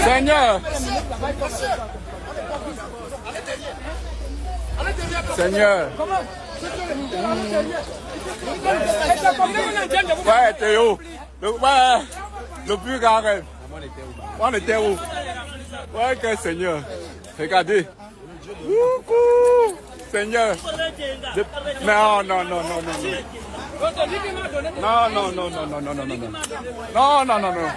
Seigneur. Seigneur. Ouais, Théo. Le plus grand rêve. On était où? Ouais, que Seigneur. Regardez. Seigneur. Non, non, non, non, non. Non, non, non, non, non, non, non, non, non. Non, non, non, non.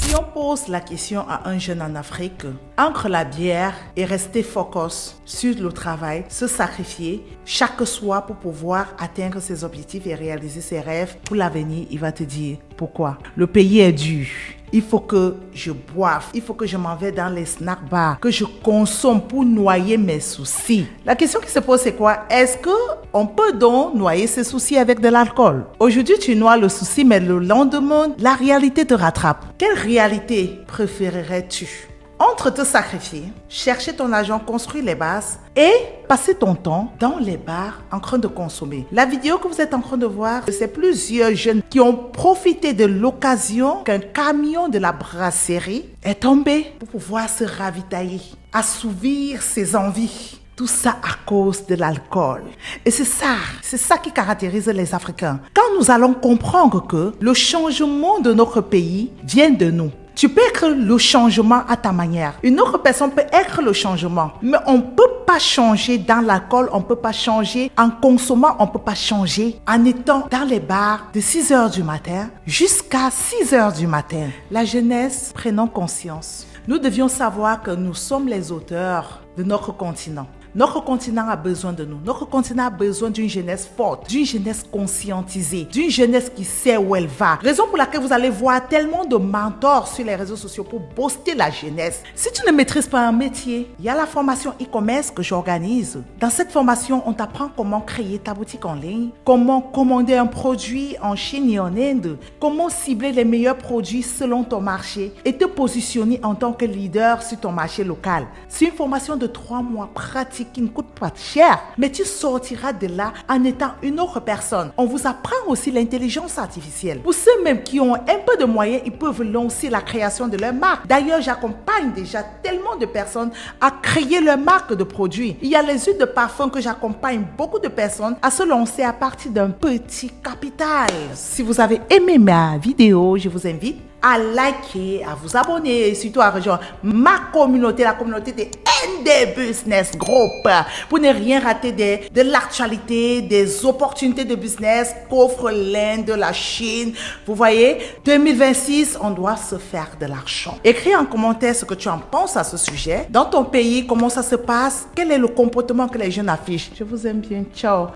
Si on pose la question à un jeune en Afrique, entre la bière et rester focus sur le travail, se sacrifier chaque soir pour pouvoir atteindre ses objectifs et réaliser ses rêves pour l'avenir, il va te dire pourquoi. Le pays est dur. Il faut que je boive, il faut que je m'en vais dans les snack bars, que je consomme pour noyer mes soucis. La question qui se pose, c'est quoi? Est-ce qu'on peut donc noyer ses soucis avec de l'alcool? Aujourd'hui, tu noies le souci, mais le lendemain, la réalité te rattrape. Quelle réalité préférerais-tu? Entre te sacrifier, chercher ton argent, construire les bases et passer ton temps dans les bars en train de consommer. La vidéo que vous êtes en train de voir, c'est plusieurs jeunes qui ont profité de l'occasion qu'un camion de la brasserie est tombé pour pouvoir se ravitailler, assouvir ses envies. Tout ça à cause de l'alcool. Et c'est ça qui caractérise les Africains. Quand nous allons comprendre que le changement de notre pays vient de nous, tu peux être le changement à ta manière. Une autre personne peut être le changement. Mais on ne peut pas changer dans l'alcool, on ne peut pas changer en consommant, on ne peut pas changer en étant dans les bars de 6 heures du matin jusqu'à 6 heures du matin. La jeunesse, prenons conscience. Nous devions savoir que nous sommes les auteurs de notre continent. Notre continent a besoin de nous. Notre continent a besoin d'une jeunesse forte, d'une jeunesse conscientisée, d'une jeunesse qui sait où elle va. Raison pour laquelle vous allez voir tellement de mentors sur les réseaux sociaux pour booster la jeunesse. Si tu ne maîtrises pas un métier, il y a la formation e-commerce que j'organise. Dans cette formation, on t'apprend comment créer ta boutique en ligne, comment commander un produit en Chine et en Inde, comment cibler les meilleurs produits selon ton marché et te positionner en tant que leader sur ton marché local. C'est une formation de 3 mois pratique qui ne coûte pas cher, mais tu sortiras de là en étant une autre personne. On vous apprend aussi l'intelligence artificielle. Pour ceux même qui ont un peu de moyens, ils peuvent lancer la création de leur marque. D'ailleurs, j'accompagne déjà tellement de personnes à créer leur marque de produits. Il y a les huiles de parfum que j'accompagne beaucoup de personnes à se lancer à partir d'un petit capital. Si vous avez aimé ma vidéo, je vous invite à liker, à vous abonner et surtout à rejoindre ma communauté, la communauté des ND Business Group, pour ne rien rater de l'actualité, des opportunités de business qu'offre l'Inde, la Chine. Vous voyez, 2026, on doit se faire de l'argent. Écris en commentaire ce que tu en penses à ce sujet. Dans ton pays, comment ça se passe? Quel est le comportement que les jeunes affichent? Je vous aime bien. Ciao.